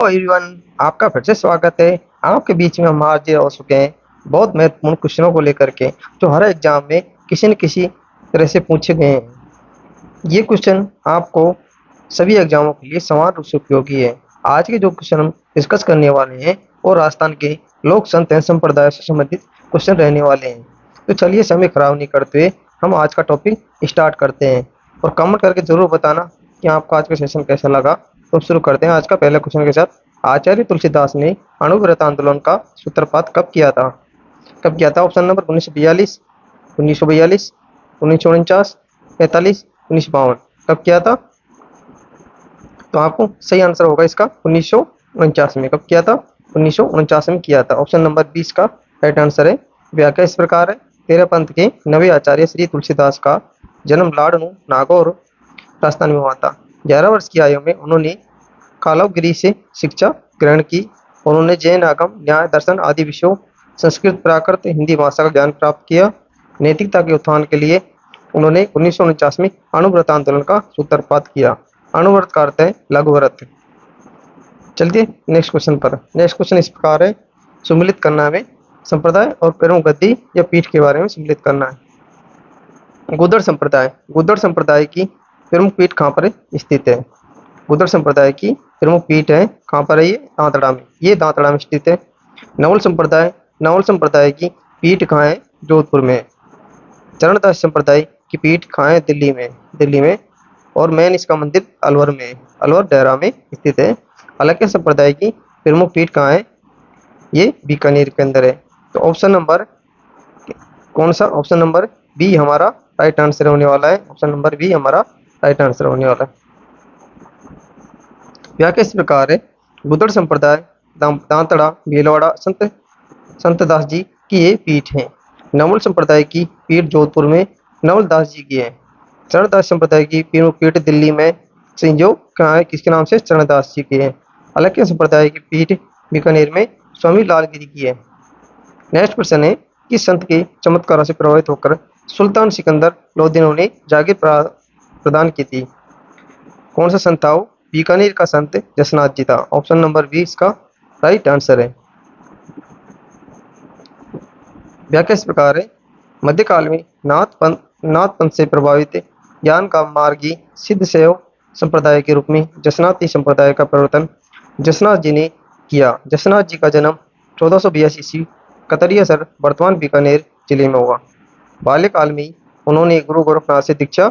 Everyone, आपका फिर से स्वागत है। आपके बीच में हम हाजिर हो चुके हैं बहुत महत्वपूर्ण क्वेश्चनों को लेकर के, जो हर एग्जाम में किसी न किसी तरह से पूछे गए हैं। ये क्वेश्चन आपको सभी एग्जामों के लिए समान रूप से उपयोगी है। आज के जो क्वेश्चन हम डिस्कस करने वाले हैं वो राजस्थान के लोक संत एवं संप्रदाय से संबंधित क्वेश्चन रहने वाले हैं। तो चलिए समय खराब नहीं करते हुए हम आज का टॉपिक स्टार्ट करते हैं, और कमेंट करके जरूर बताना कि आपको आज का सेशन कैसा लगा। तो शुरू करते हैं आज का पहले क्वेश्चन के साथ। आचार्य तुलसीदास ने अणुव्रत आंदोलन का सूत्रपात कब किया था? Option number 1942, 1942, 1949, 45, 1952। कब किया था? तो आपको सही आंसर होगा इसका 1949 में। कब किया था? 1949 में किया था। ऑप्शन नंबर 20 का राइट आंसर है। व्याख्या इस प्रकार है। तेरह पंथ के नवे आचार्य श्री तुलसीदास का जन्म लाड़नू, नागौर, राजस्थान में हुआ था। 11 वर्ष की आयु में उन्होंने कालवगिरी से शिक्षा ग्रहण की। उन्होंने जैन आगम, न्याय, दर्शन आदि विषयों, संस्कृत, प्राकृत, हिंदी भाषा का ज्ञान प्राप्त किया। नैतिकता के उत्थान के लिए उन्होंने 1949 में अणुव्रत आंदोलन का सूत्रपात किया। अणुव्रत का अर्थ है लघु व्रत। चलिए नेक्स्ट क्वेश्चन पर। नेक्स्ट क्वेश्चन इस प्रकार है। सम्मिलित करना है संप्रदाय और प्रमुख गद्दी या पीठ के बारे में सम्मिलित करना है। गुदड़ संप्रदाय की प्रमुख पीठ कहाँ पर स्थित है? गुदड़ संप्रदाय की प्रमुख पीठ है कहाँ पर है? ये दांतड़ा में स्थित है। नवल संप्रदाय की पीठ कहाँ है? जोधपुर में। चरणदास संप्रदाय की पीठ कहाँ है? दिल्ली में। और मेन इसका मंदिर अलवर में, अलवर डेरा में स्थित है। अलक्य संप्रदाय की प्रमुख पीठ कहाँ है? ये बीकानेर के अंदर है। तो ऑप्शन नंबर कौन सा? ऑप्शन नंबर बी हमारा राइट आंसर होने वाला है। ऑप्शन नंबर बी हमारा राइट आंसर होने वाला है। व्याख्या इस प्रकार है। गुदड़ संप्रदाय दांतड़ा, भीलवाड़ा संत दास जी की ये पीठ है। नवल संप्रदाय की पीठ जोधपुर में नवल दास जी की है। चरणदास संप्रदाय की पीठ दिल्ली में संयोग कहाँ है? किसके नाम से? चरणदास जी की है। अलक्य संप्रदाय की पीठ बीकानेर में स्वामी लालगिरी की है। नेक्स्ट प्रश्न है। किस संत के चमत्कारों से प्रभावित होकर सुल्तान सिकंदर लोधी ने जागीर प्रदान की थी? कौन सा संत था वो? बीकानेर का संत जसनाथ जी था। ऑप्शन नंबर 20 इसका राइट आंसर है। व्याख्या इस प्रकार है। मध्यकाल में नाथ पंथ से प्रभावित ज्ञान का मार्गी सिद्ध शैव संप्रदाय के रूप में जसनाती संप्रदाय का प्रवर्तन जसनाथ जी ने किया। जसनाथ जी का जन्म 1482 ईस्वी कतरियासर, वर्तमान बीकानेर जिले में हुआ। बाल्यकाल में उन्होंने गुरु गोरखनाथ से दीक्षा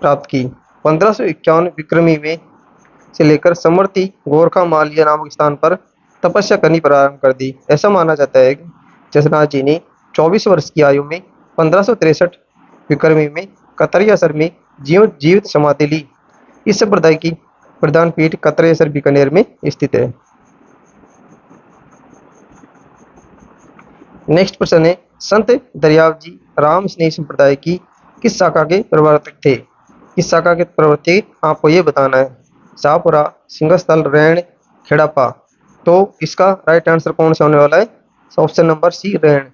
प्राप्त की। 1551 विक्रमी में से लेकर समर्थी गोरखा मालिया नामक स्थान पर तपस्या करनी प्रारंभ कर दी। ऐसा माना जाता है कि जसनाथ जी ने 24 वर्ष की आयु में 1563 विक्रमी में कतरियासर में जीवित समाधि ली। इस संप्रदाय की प्रधान पीठ कतरियासर बीकानेर में स्थित है। नेक्स्ट प्रश्न है। संत दरियाव जी राम स्नेह संप्रदाय की किस शाखा के प्रवर्तक थे? किस शाखा के प्रवर्तक आपको ये बताना है। शाहपुरा, सिंहस्थल, रैण, खेड़ापा। तो इसका राइट आंसर कौन सा होने वाला है? ऑप्शन नंबर सी, रैण।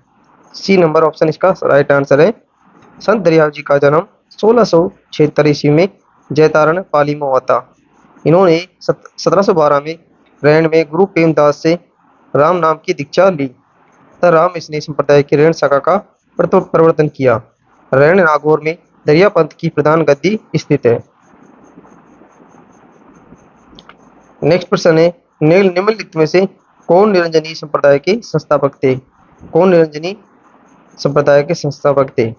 सी नंबर ऑप्शन इसका राइट आंसर है। संत दरियाव जी का जन्म 1676 ईस्वी में जैतारण पाली में हुआ था। इन्होंने 1712 में रैण में गुरु प्रेमदास से राम नाम की दीक्षा ली तथा राम स्नेह संप्रदाय की रैण शाखा का प्रवर्तन किया। रैण नागौर में दरिया पंथ की प्रधान गद्दी स्थित है। नेक्स्ट प्रश्न है। निम्नलिखित में से कौन निरंजनी संप्रदाय के संस्थापक थे? कौन निरंजनी संप्रदाय के संस्थापक थे?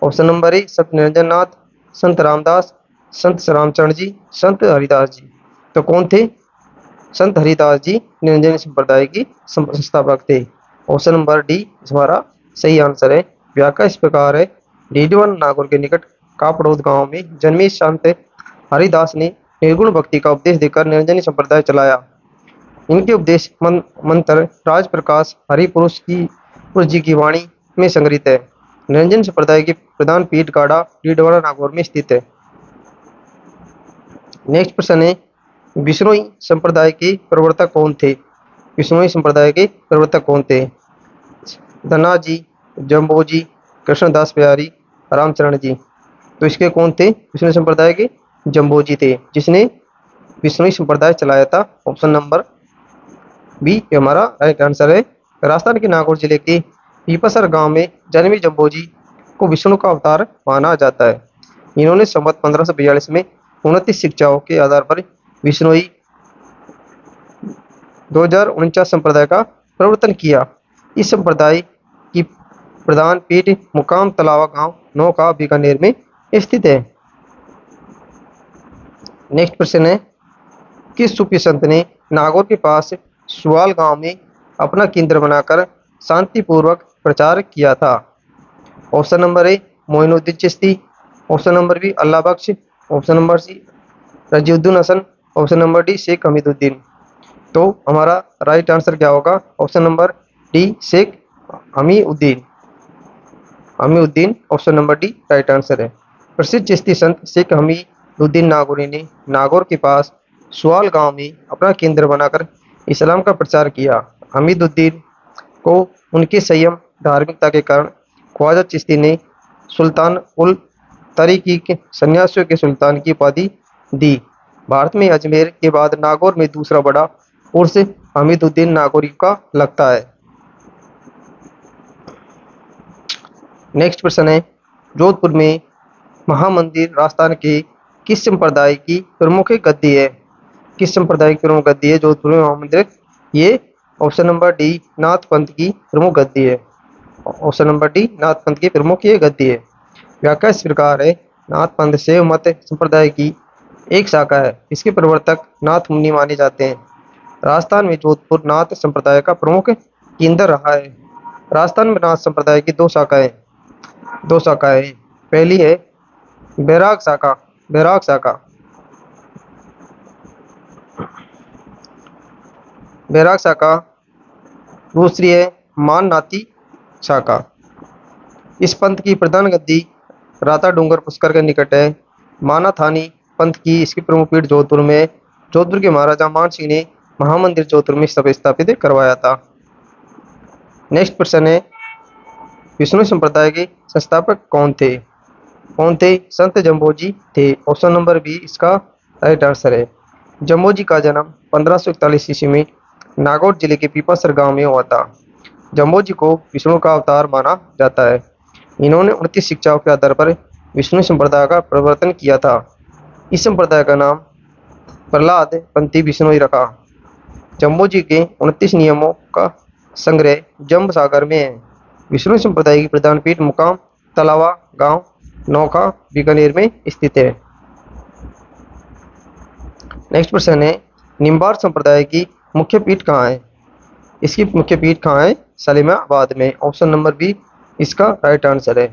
ऑप्शन नंबर ए संत निरंजन नाथ, संत रामदास, संत रामचरण जी, संत हरिदास जी। तो कौन थे? संत हरिदास जी निरंजनी संप्रदाय की संस्थापक थे। ऑप्शन नंबर डी हमारा सही आंसर है। व्याख्या इस प्रकार है। डीडीवन नागौर के निकट कापड़ोद गांव में जन्मे संत हरिदास ने निर्गुण भक्ति का उपदेश देकर निरंजनी संप्रदाय चलाया। इनके उपदेश मंत्र राज प्रकाश हरिपुरुष जी की वाणी में संग्रहित है। निरंजन संप्रदाय की प्रधान पीठ गाड़ा डीडवाड़ा नागौर में स्थित है। नेक्स्ट प्रश्न है। बिश्नोई संप्रदाय के प्रवर्तक कौन थे? बिश्नोई संप्रदाय के प्रवर्तक कौन थे? धनाजी, जम्बोजी, कृष्णदास बिहारी, रामचरण जी। तो इसके कौन थे? बिश्नोई संप्रदाय के जम्बोजी थे, जिसने विष्णुई संप्रदाय चलाया था? ऑप्शन नंबर बी ये हमारा राइट आंसर है। राजस्थान के नागौर जिले के पीपसर गांव में जन्मी जम्बोजी को विष्णु का अवतार माना जाता है। इन्होंने संवत 1542 में 29 शिक्षाओं के आधार पर विष्णुई 2049 संप्रदाय का प्रवर्तन किया। इस संप्रदाय की प्रधान पीठ मुकाम तलावा गांव नौका बीकानेर में स्थित है। नेक्स्ट प्रश्न है, किस सूफी संत ने नागौर के पास सुवाल गांव में अपना केंद्र बनाकर शांतिपूर्वक प्रचार किया था? Option number A Moinuddin Chishti, option number B Allah Bakhsh, option number C Raziuddin Hasan, option number D Sheikh Hamiduddin. तो हमारा राइट आंसर क्या होगा? Option number D Sheikh Hamiuddin. Hamiuddin option number D right answer है। प्रसिद्ध चिश्ती संत शेख हमीदुद्दीन नागौरी ने नागौर के पास सुवाल गांव में अपना केंद्र बनाकर इस्लाम का प्रचार किया। हमीदुद्दीन को उनके संयम धार्मिकता के कारण ख्वाजा चिश्ती ने सुल्तान उल तरीकी के सन्यासियों के सुल्तान की उपाधि दी। भारत में अजमेर के बाद नागौर में दूसरा बड़ा उर्स हमीदुद्दीन नागौरी का लगता है। नेक्स्ट प्रश्न है, जोधपुर में महामंदिर राजस्थान के किस संप्रदाय की प्रमुख गद्दी है? किस संप्रदाय की प्रमुख गद्दी है जोधपुर में महामंदिर? ये ऑप्शन नंबर डी नाथ पंथ की प्रमुख गद्दी है। ऑप्शन नंबर डी नाथ पंथ की प्रमुख ये गद्दी है। व्याख्या इस प्रकार है, नाथ पंथ शैव मत संप्रदाय की एक शाखा है। इसके प्रवर्तक नाथ मुनि माने जाते हैं। राजस्थान में जोधपुर नाथ संप्रदाय का प्रमुख केंद्र रहा है। राजस्थान में नाथ संप्रदाय की दो शाखाएं पहली है बैराग शाखा, दूसरी है माननाथी शाखा। इस पंथ की प्रधान गद्दी राता डूंगर पुष्कर के निकट है। मानाथानी पंथ की इसकी प्रमुख पीठ जोधपुर में। जोधपुर के महाराजा मान सिंह ने महामंदिर जोधपुर में स्थापित करवाया था। नेक्स्ट प्रश्न है, विष्णु संप्रदाय के संस्थापक कौन थे? संत जम्बोजी थे। ऑप्शन नंबर बी इसका राइट आंसर है। जम्बोजी का जन्म 1541 ईस्वी में नागौर जिले के पीपासर गांव में हुआ था। जम्बोजी को विष्णु का अवतार माना जाता है। इन्होंने 29 शिक्षाओं के आधार पर विष्णु संप्रदाय का प्रवर्तन किया था। इस संप्रदाय का नाम प्रहलाद पंथी विष्णुई रखा। जम्बोजी के 29 नियमों का संग्रह जम्ब सागर में है। विष्णु संप्रदाय की प्रधान पीठ मुकाम तलावा गांव नौका बीकानेर में स्थित है। नेक्स्ट प्रश्न है, निम्बार संप्रदाय की मुख्य पीठ कहाँ है? इसकी मुख्य पीठ कहाँ है? सलीमाबाद में। ऑप्शन नंबर बी इसका राइट आंसर है।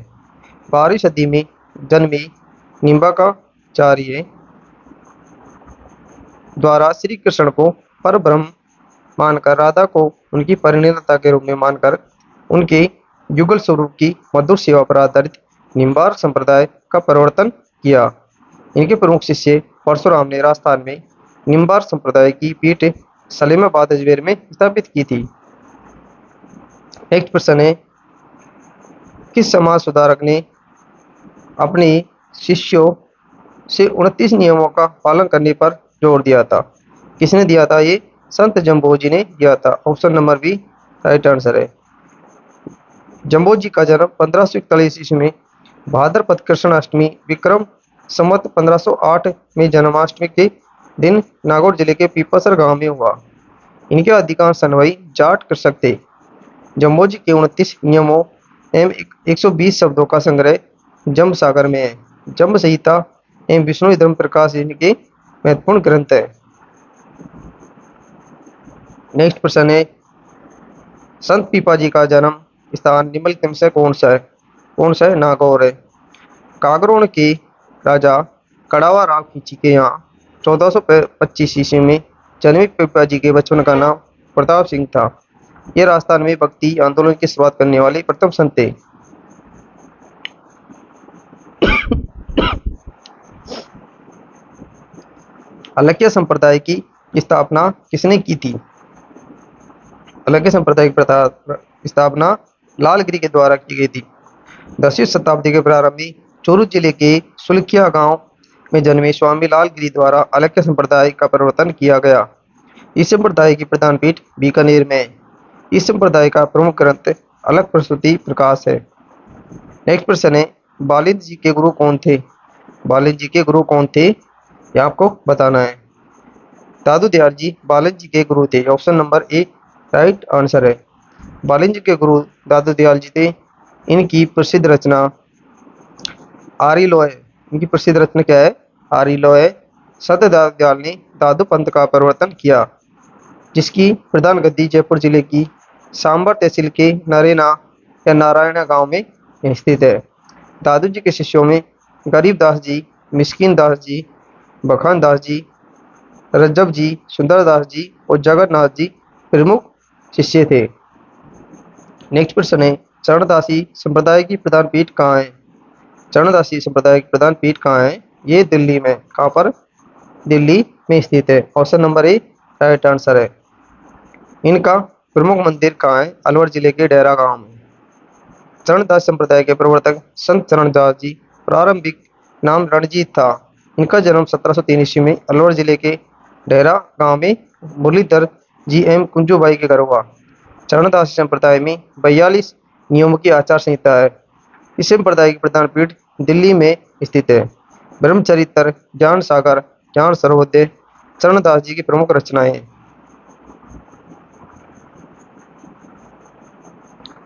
12वीं सदी में जन्मी निम्बार्काचार्य द्वारा श्री कृष्ण को परब्रह्म मानकर राधा को उनकी परिणीता के रूप में मानकर उनके युगल स्वरूप की मधुर सेवा पर आधारित निम्बार संप्रदाय का प्रवर्तन किया। इनके प्रमुख शिष्य परशुराम ने राजस्थान में निम्बार संप्रदाय की पीठ सलीमाबाद अजमेर में स्थापित की थी। नेक्स्ट प्रश्न है, किस समाज सुधारक ने अपने शिष्यों से 29 नियमों का पालन करने पर जोर दिया था? किसने दिया था? ये संत जम्बोजी ने दिया था। Option number B right answer है। जम्बोजी का जन्म 1541 ईस्वी में भाद्रपद कृष्ण अष्टमी विक्रम संवत 1508 में जन्माष्टमी के दिन नागौर जिले के पीपसर गांव में हुआ। इनके अधिकांश अनुयायी जाट कृषक थे। जम्बोजी के 29 नियमों एवं 120 शब्दों का संग्रह जम्ब सागर में है। जम्ब संहिता एवं विष्णु धर्म प्रकाश इनके महत्वपूर्ण ग्रंथ है। नेक्स्ट प्रश्न है, संत पीपाजी का जन्म स्थान निम्नलिखित से कौन सा है? नागौर है। कागरोण के राजा कड़ावा राव खींची के यहाँ 1425 ईस्वी में जन्मे पीपाजी के बचपन का नाम प्रताप सिंह था। ये राजस्थान में भक्ति आंदोलन की शुरुआत करने वाले प्रथम संत थे। अलख्या संप्रदाय की स्थापना किसने की थी? अलख्या संप्रदाय की स्थापना लालगिरी के द्वारा की गई थी। 10वीं शताब्दी के प्रारंभ में चूरू जिले के सुलखिया गांव में जन्मे स्वामी लालगिरी द्वारा अलक्य संप्रदाय का प्रवर्तन किया गया। इस संप्रदाय की प्रधान पीठ बीकानेर में है। इस संप्रदाय का प्रमुख ग्रंथ अलग प्रसूति प्रकाश है। नेक्स्ट प्रश्न है, बालिंद जी के गुरु कौन थे? बालिंद जी के गुरु कौन थे, यह आपको बताना है। दादू दयाल जी बालिंद जी के गुरु थे। ऑप्शन नंबर ए राइट आंसर है। बालिंद जी के गुरु दादू दयाल जी थे। इनकी प्रसिद्ध रचना आरिलो है। इनकी प्रसिद्ध रचना क्या है? आरिलो है। संत दादू दयाल ने दादू पंथ का प्रवर्तन किया, जिसकी प्रधान गद्दी जयपुर जिले की सांबर तहसील के नरेना या नारायणा गांव में स्थित है। दादू जी के शिष्यों में गरीबदास जी, मिस्किन दास जी, बखान दास जी, रज्जब जी, सुंदरदास जी और जगन्नाथ जी प्रमुख शिष्य थे। नेक्स्ट प्रश्न है, चरणदासी संप्रदाय की प्रधान पीठ कहाँ है? चरणदासी संप्रदाय की प्रधान पीठ कहाँ है? ये दिल्ली में। कहाँ पर? दिल्ली में स्थित है। ऑप्शन नंबर ए राइट आंसर है। इनका प्रमुख मंदिर कहाँ है? अलवर जिले के डेरा गांव में। चरणदास संप्रदाय के प्रवर्तक संत चरणदास जी, प्रारंभिक नाम रणजीत था। इनका जन्म 1703 ईस्वी में अलवर जिले के डेरा गांव में मुरलीधर जी एम कुंजूबाई के घर हुआ। चरणदास संप्रदाय में 42 नियमों की आचार संहिता है। इस संप्रदाय की प्रधान पीठ दिल्ली में स्थित है। ब्रह्मचरित्र, ज्ञान सागर, ज्ञान सर्वोदय चरणदास जी की प्रमुख रचनाएं हैं।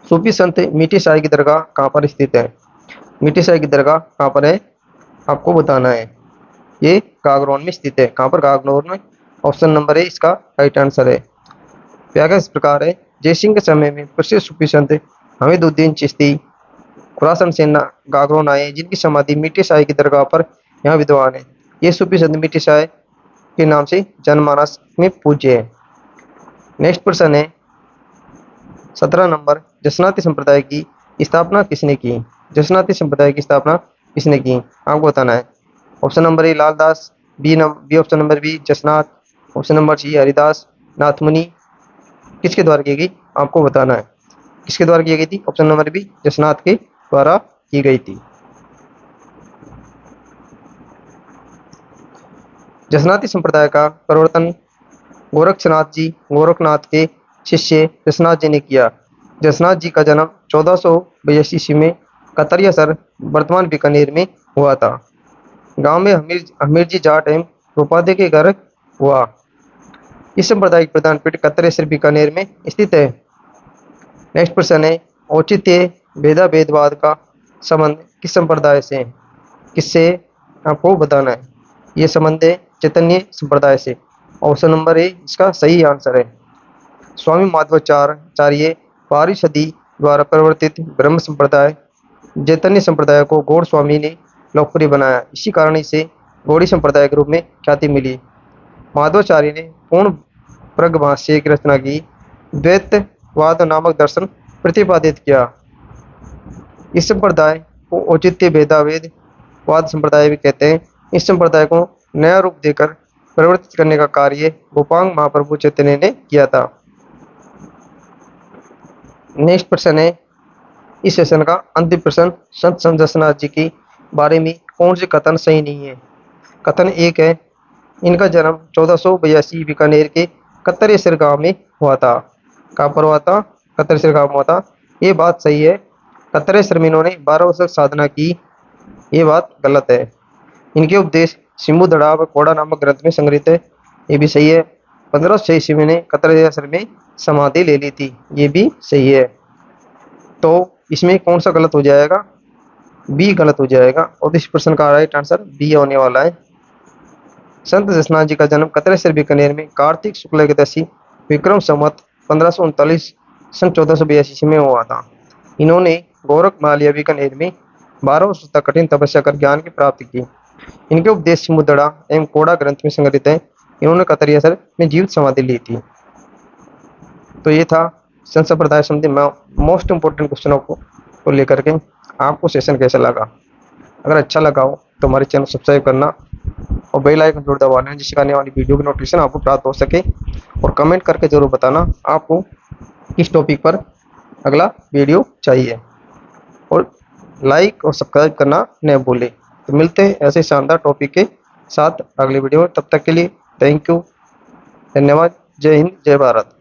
सूफी संत मीठी शाही की दरगाह कहाँ पर स्थित है? मीठी शाही की दरगाह कहाँ पर है, आपको बताना है। ये गागरोन में स्थित है। कहाँ पर? गागरोन में। ऑप्शन नंबर ए इसका राइट आंसर है। व्याख्या इस प्रकार है, जयसिंह के समय में प्रसिद्ध सूफी संत हमीदुद्दीन चिश्ती खुरासन से गागरोन आए, जिनकी समाधि मीठी शाही की दरगाह पर यहाँ विद्वान है। ये सूफी संत मीठी शाही के नाम से जनमानस में पूज्य है। नेक्स्ट प्रश्न है 17 नंबर, जसनाती संप्रदाय की स्थापना किसने की? जसनाती संप्रदाय की स्थापना किसने की, आपको बताना है। Option number A Laldas, B option number B Jasnath, option number C Haridas Nathmuni. किसके द्वारा की गई, आपको बताना है। किसके द्वारा की गई थी? ऑप्शन नंबर बी जसनाथ के द्वारा की गई थी। जसनाती संप्रदाय का प्रवर्तन गोरखनाथ के शिष्य जसनाथ जी ने किया। जसनाथ जी का जन्म 1482 ईस्वी में कतरियासर वर्तमान बीकानेर में हुआ था। गांव में हमीरजी जाट एवं रूपादे के घर हुआ। इस संप्रदाय की प्रधान पीठ कतरियासर बीकानेर में स्थित है। नेक्स्ट प्रश्न है, औचित्य भेदाभेदवाद का संबंध किस संप्रदाय से है? किससे, आपको बताना है। ये संबंध है चैतन्य संप्रदाय से। ऑप्शन नंबर ए इसका सही आंसर है। स्वामी माधवाचार्य 12वीं सदी द्वारा प्रवर्तित ब्रह्म संप्रदाय चैतन्य संप्रदाय को गौड़ स्वामी ने लोकप्रिय बनाया। इसी कारण इसे गौड़ी संप्रदाय के रूप में ख्याति मिली। माधवाचार्य ने पूर्ण प्रगभाष्य की रचना की, द्वैतवाद नामक दर्शन प्रतिपादित किया। इस संप्रदाय को औचित्य भेदाभेदवाद संप्रदाय भी कहते हैं। इस संप्रदाय को नया रूप देकर परिवर्तित करने का कार्य गोपांग महाप्रभु चैतन्य ने किया था। नेक्स्ट प्रश्न है इस सेशन का अंतिम प्रश्न, संत जसनाथ जी के बारे में कौन से कथन सही नहीं है? कथन एक है, इनका जन्म 1482 बीकानेर के कतरेसर गांव में हुआ था। कहाँ पर हुआ था? कतरेसर गांव में हुआ था। ये बात सही है। कतरेसर में इन्होंने 12 वर्ष साधना की, ये बात गलत है। इनके उपदेश सिम्बू दड़ा व कोड़ा नामक ग्रंथ में संग्रहित है, ये भी सही है। 1506 ईस्वी में कतरेसर में समाधि ले ली थी, ये भी सही है। तो इसमें कौन सा गलत हो जाएगा? बी गलत हो जाएगा। और इस प्रश्न का राइट आंसर बी होने वाला है। संत जसनाथ जी का जन्म कतरेसर बीकानेर में कार्तिक शुक्ल एकादशी विक्रम संवत 1539 सन 1482 में हुआ था। इन्होंने गोरख मालिया बीकानेर में 12 वर्ष तक कठिन तपस्या कर ज्ञान की प्राप्ति की। इनके उपदेश मुद्रा एवं कोड़ा ग्रंथ में संग्रहित है। इन्होंने कतरियासर में जीवित समाधि ली थी। तो ये था संत संप्रदाय संबंधी मोस्ट इंपोर्टेंट क्वेश्चनों को लेकर के। आपको सेशन कैसा लगा? अगर अच्छा लगा हो तो हमारे चैनल सब्सक्राइब करना और बेल आइकन जरूर दबाना, जिससे आने वाली वीडियो की नोटिफिकेशन आपको प्राप्त हो सके। और कमेंट करके जरूर बताना आपको किस टॉपिक पर अगला वीडियो चाहिए। और लाइक और सब्सक्राइब करना न भूलें। तो मिलते हैं ऐसे शानदार टॉपिक के साथ अगले वीडियो में। तब तक के लिए थैंक यू, धन्यवाद। जय हिंद, जय भारत।